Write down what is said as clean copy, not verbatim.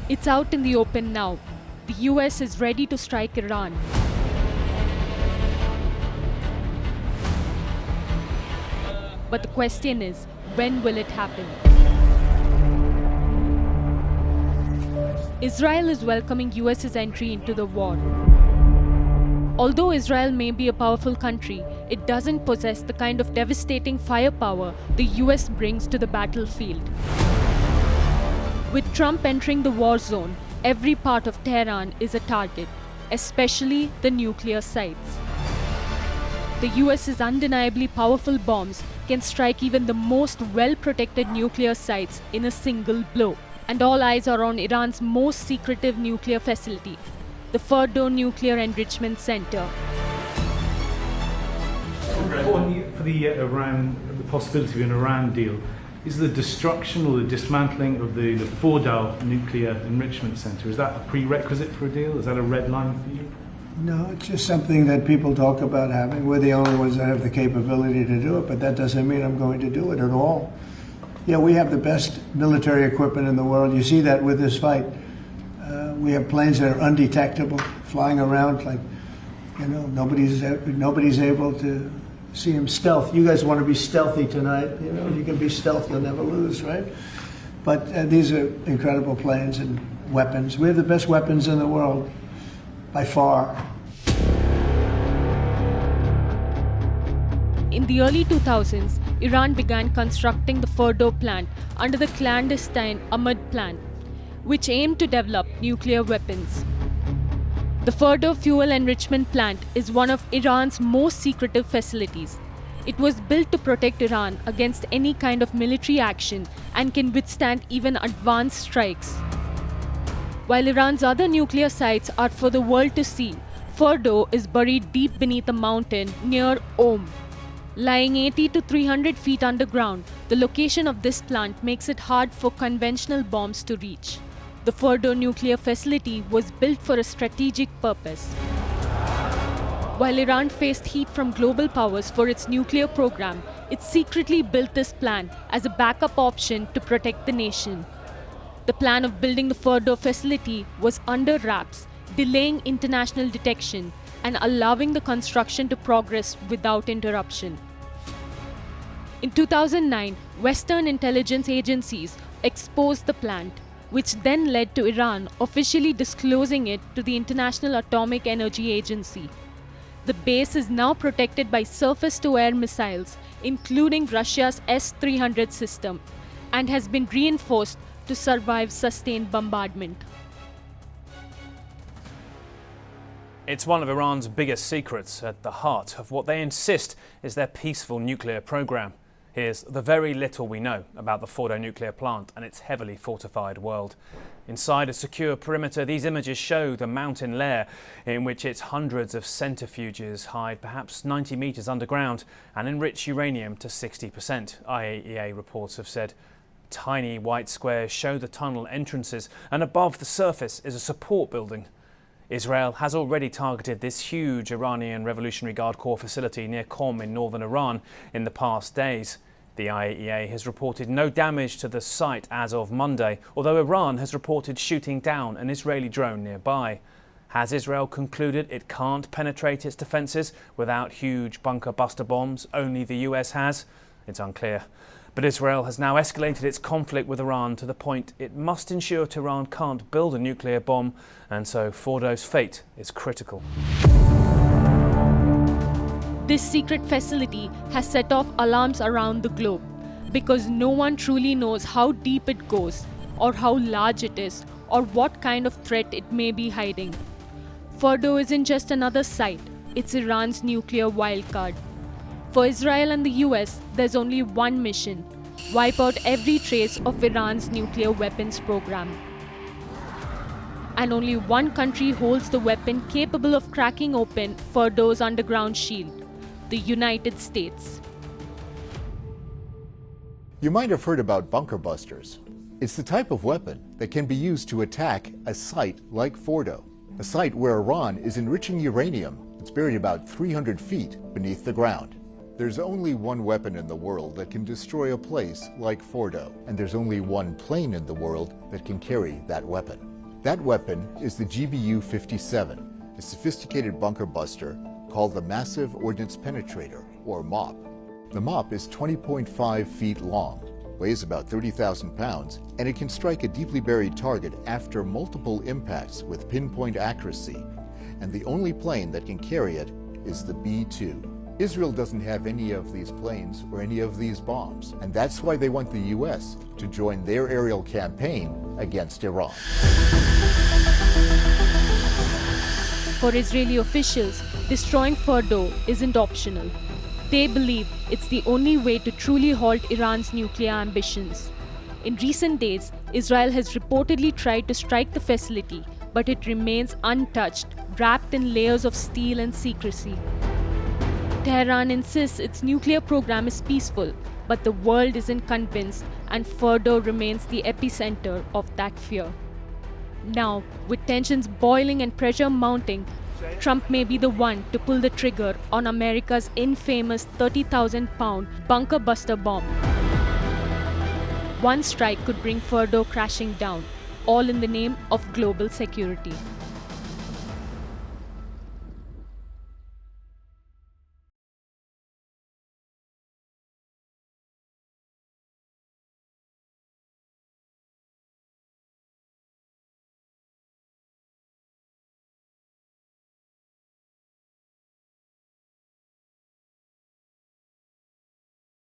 It's out in the open now. The US is ready to strike Iran. But the question is, when will it happen? Israel is welcoming US's entry into the war. Although Israel may be a powerful country, it doesn't possess the kind of devastating firepower the US brings to the battlefield. With Trump entering the war zone, every part of Tehran is a target, especially the nuclear sites. The US's undeniably powerful bombs can strike even the most well-protected nuclear sites in a single blow. And all eyes are on Iran's most secretive nuclear facility, the Ferdo Nuclear Enrichment Center. For the possibility of an Iran deal, is the destruction or the dismantling of the Fordow Nuclear Enrichment Center, is that a prerequisite for a deal? Is that a red line for you? No, it's just something that people talk about having. We're the only ones that have the capability to do it, but that doesn't mean I'm going to do it at all. Yeah, we have the best military equipment in the world. You see that with this fight. We have planes that are undetectable, flying around like, nobody's able to see them stealth. You guys want to be stealthy tonight. You can be stealth, you'll never lose, right? But these are incredible planes and weapons. We have the best weapons in the world, by far. In the early 2000s, Iran began constructing the Fordow plant under the clandestine Ahmad plan, which aimed to develop nuclear weapons. The Ferdo fuel enrichment plant is one of Iran's most secretive facilities. It was built to protect Iran against any kind of military action and can withstand even advanced strikes. While Iran's other nuclear sites are for the world to see, Ferdo is buried deep beneath a mountain near Qom. Lying 80 to 300 feet underground, the location of this plant makes it hard for conventional bombs to reach. The Ferdo nuclear facility was built for a strategic purpose. While Iran faced heat from global powers for its nuclear program, it secretly built this plant as a backup option to protect the nation. The plan of building the Ferdo facility was under wraps, delaying international detection and allowing the construction to progress without interruption. In 2009, Western intelligence agencies exposed the plant, which then led to Iran officially disclosing it to the International Atomic Energy Agency. The base is now protected by surface-to-air missiles, including Russia's S-300 system, and has been reinforced to survive sustained bombardment. It's one of Iran's biggest secrets, at the heart of what they insist is their peaceful nuclear program. Here's the very little we know about the Fordo nuclear plant and its heavily fortified world. Inside a secure perimeter, these images show the mountain lair in which its hundreds of centrifuges hide perhaps 90 meters underground and enrich uranium to 60%, IAEA reports have said. Tiny white squares show the tunnel entrances, and above the surface is a support building. Israel has already targeted this huge Iranian Revolutionary Guard Corps facility near Qom in northern Iran in the past days. The IAEA has reported no damage to the site as of Monday, although Iran has reported shooting down an Israeli drone nearby. Has Israel concluded it can't penetrate its defences without huge bunker buster bombs only the US has? It's unclear. But Israel has now escalated its conflict with Iran to the point it must ensure Tehran can't build a nuclear bomb, and so Fordo's fate is critical. This secret facility has set off alarms around the globe because no one truly knows how deep it goes, or how large it is, or what kind of threat it may be hiding. Ferdo isn't just another site, it's Iran's nuclear wildcard. For Israel and the US, there's only one mission: wipe out every trace of Iran's nuclear weapons program. And only one country holds the weapon capable of cracking open Ferdo's underground shield: the United States. You might have heard about bunker busters. It's the type of weapon that can be used to attack a site like Fordo, a site where Iran is enriching uranium that's buried about 300 feet beneath the ground. There's only one weapon in the world that can destroy a place like Fordo, and there's only one plane in the world that can carry that weapon. That weapon is the GBU-57, a sophisticated bunker buster called the Massive Ordnance Penetrator, or MOP. The MOP is 20.5 feet long, weighs about 30,000 pounds, and it can strike a deeply buried target after multiple impacts with pinpoint accuracy, and the only plane that can carry it is the B-2. Israel doesn't have any of these planes or any of these bombs, and that's why they want the U.S. to join their aerial campaign against Iran. For Israeli officials, destroying Ferdo isn't optional. They believe it's the only way to truly halt Iran's nuclear ambitions. In recent days, Israel has reportedly tried to strike the facility, but it remains untouched, wrapped in layers of steel and secrecy. Tehran insists its nuclear program is peaceful, but the world isn't convinced, and Ferdo remains the epicenter of that fear. Now, with tensions boiling and pressure mounting, Trump may be the one to pull the trigger on America's infamous 30,000-pound bunker buster bomb. One strike could bring Ferdo crashing down, all in the name of global security.